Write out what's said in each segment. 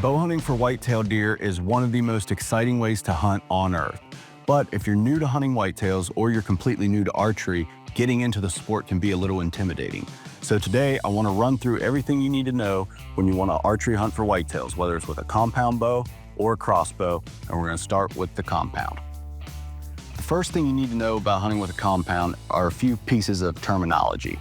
Bow hunting for whitetail deer is one of the most exciting ways to hunt on earth. But if you're new to hunting whitetails or you're completely new to archery, getting into the sport can be a little intimidating. So today I want to run through everything you need to know when you want to archery hunt for whitetails, whether it's with a compound bow or a crossbow, and we're going to start with the compound. The first thing you need to know about hunting with a compound are a few pieces of terminology.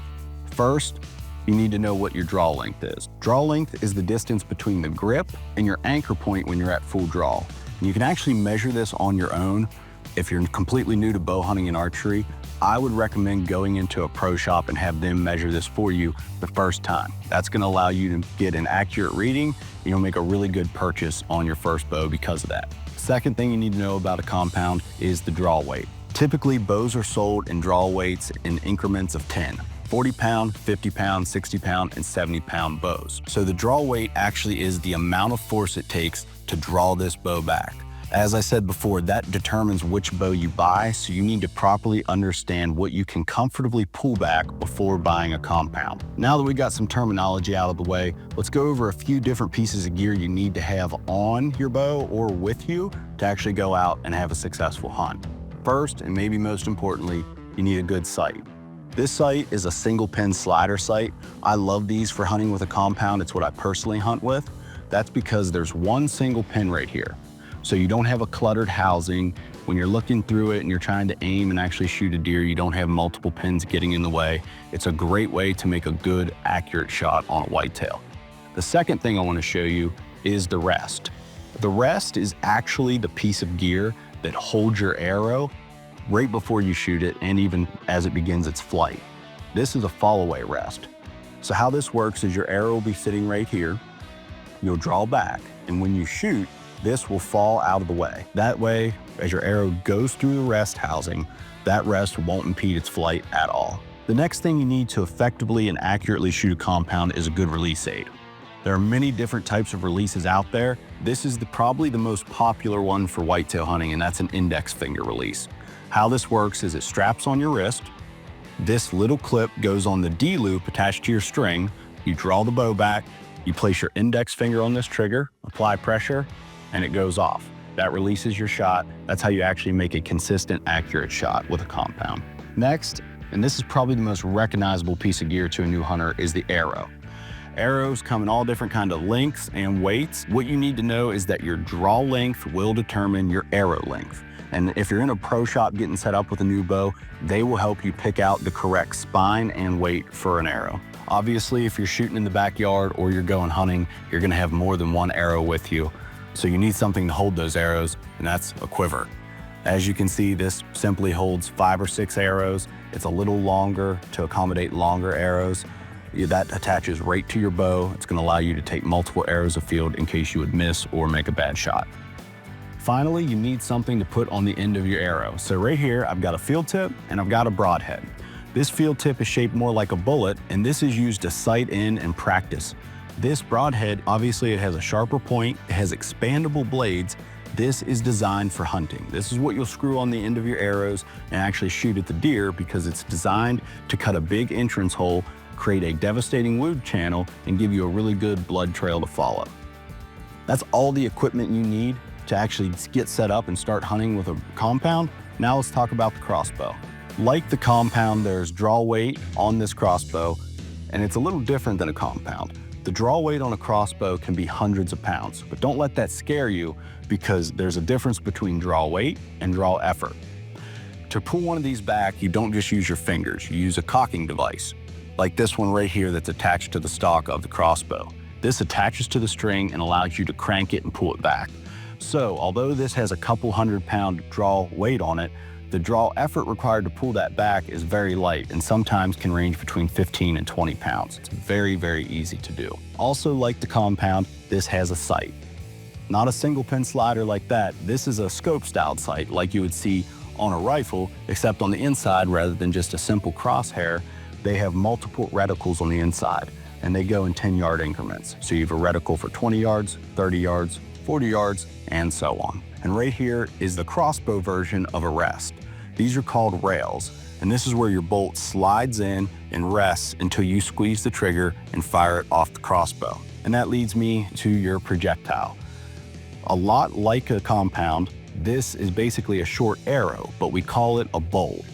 First, you need to know what your draw length is. Draw length is the distance between the grip and your anchor point when you're at full draw. And you can actually measure this on your own. If you're completely new to bow hunting and archery, I would recommend going into a pro shop and have them measure this for you the first time. That's gonna allow you to get an accurate reading, and you'll make a really good purchase on your first bow because of that. Second thing you need to know about a compound is the draw weight. Typically, bows are sold in draw weights in increments of 10. 40-pound, 50-pound, 60-pound, and 70-pound bows. So the draw weight actually is the amount of force it takes to draw this bow back. As I said before, that determines which bow you buy, so you need to properly understand what you can comfortably pull back before buying a compound. Now that we got some terminology out of the way, let's go over a few different pieces of gear you need to have on your bow or with you to actually go out and have a successful hunt. First, and maybe most importantly, you need a good sight. This sight is a single pin slider sight. I love these for hunting with a compound. It's what I personally hunt with. That's because there's one single pin right here. So you don't have a cluttered housing. When you're looking through it and you're trying to aim and actually shoot a deer, you don't have multiple pins getting in the way. It's a great way to make a good, accurate shot on a whitetail. The second thing I want to show you is the rest. The rest is actually the piece of gear that holds your arrow right before you shoot it and even as it begins its flight. This is a fall-away rest. So how this works is your arrow will be sitting right here. You'll draw back, and when you shoot, this will fall out of the way. That way, as your arrow goes through the rest housing, that rest won't impede its flight at all. The next thing you need to effectively and accurately shoot a compound is a good release aid. There are many different types of releases out there. This is probably the most popular one for whitetail hunting, and that's an index finger release. How this works is it straps on your wrist. This little clip goes on the D-loop attached to your string. You draw the bow back, you place your index finger on this trigger, apply pressure, and it goes off. That releases your shot. That's how you actually make a consistent, accurate shot with a compound. Next, and this is probably the most recognizable piece of gear to a new hunter, is the arrow. Arrows come in all different kinds of lengths and weights. What you need to know is that your draw length will determine your arrow length. And if you're in a pro shop getting set up with a new bow, they will help you pick out the correct spine and weight for an arrow. Obviously, if you're shooting in the backyard or you're going hunting, you're gonna have more than one arrow with you. So you need something to hold those arrows, and that's a quiver. As you can see, this simply holds 5 or 6 arrows. It's a little longer to accommodate longer arrows. That attaches right to your bow. It's gonna allow you to take multiple arrows afield in case you would miss or make a bad shot. Finally, you need something to put on the end of your arrow. So right here, I've got a field tip and I've got a broadhead. This field tip is shaped more like a bullet, and this is used to sight in and practice. This broadhead, obviously it has a sharper point, it has expandable blades. This is designed for hunting. This is what you'll screw on the end of your arrows and actually shoot at the deer, because it's designed to cut a big entrance hole, create a devastating wound channel, and give you a really good blood trail to follow. That's all the equipment you need to actually get set up and start hunting with a compound. Now let's talk about the crossbow. Like the compound, there's draw weight on this crossbow, and it's a little different than a compound. The draw weight on a crossbow can be hundreds of pounds, but don't let that scare you, because there's a difference between draw weight and draw effort. To pull one of these back, you don't just use your fingers, you use a cocking device, like this one right here that's attached to the stock of the crossbow. This attaches to the string and allows you to crank it and pull it back. So, although this has a couple 100-pound draw weight on it, the draw effort required to pull that back is very light and sometimes can range between 15 and 20 pounds. It's very, very easy to do. Also, like the compound, this has a sight. Not a single pin slider like that. This is a scope-styled sight like you would see on a rifle, except on the inside, rather than just a simple crosshair, they have multiple reticles on the inside, and they go in 10-yard increments. So you have a reticle for 20 yards, 30 yards, 40 yards, and so on. And right here is the crossbow version of a rest. These are called rails, and this is where your bolt slides in and rests until you squeeze the trigger and fire it off the crossbow. And that leads me to your projectile. A lot like a compound, this is basically a short arrow, but we call it a bolt.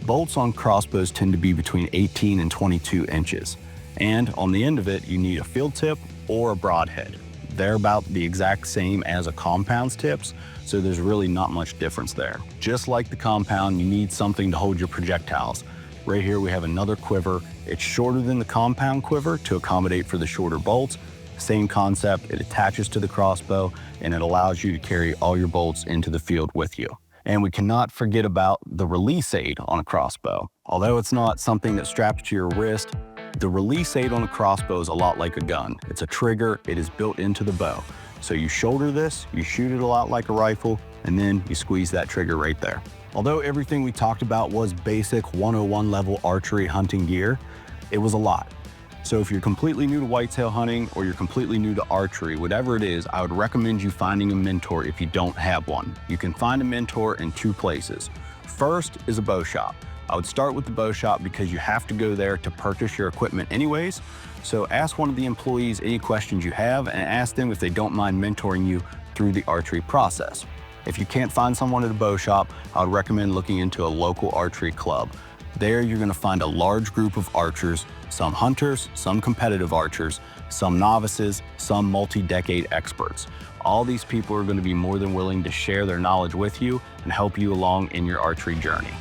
Bolts on crossbows tend to be between 18 and 22 inches. And on the end of it, you need a field tip or a broadhead. They're about the exact same as a compound's tips, so there's really not much difference there. Just like the compound, you need something to hold your projectiles. Right here we have another quiver. It's shorter than the compound quiver to accommodate for the shorter bolts. Same concept, it attaches to the crossbow and it allows you to carry all your bolts into the field with you. And we cannot forget about the release aid on a crossbow. Although it's not something that's strapped to your wrist, the release aid on a crossbow is a lot like a gun. It's a trigger, it is built into the bow. So you shoulder this, you shoot it a lot like a rifle, and then you squeeze that trigger right there. Although everything we talked about was basic 101 level archery hunting gear, it was a lot. So if you're completely new to whitetail hunting or you're completely new to archery, whatever it is, I would recommend you finding a mentor if you don't have one. You can find a mentor in two places. First is a bow shop. I would start with the bow shop because you have to go there to purchase your equipment anyways. So ask one of the employees any questions you have and ask them if they don't mind mentoring you through the archery process. If you can't find someone at a bow shop, I would recommend looking into a local archery club. There you're gonna find a large group of archers, some hunters, some competitive archers, some novices, some multi-decade experts. All these people are gonna be more than willing to share their knowledge with you and help you along in your archery journey.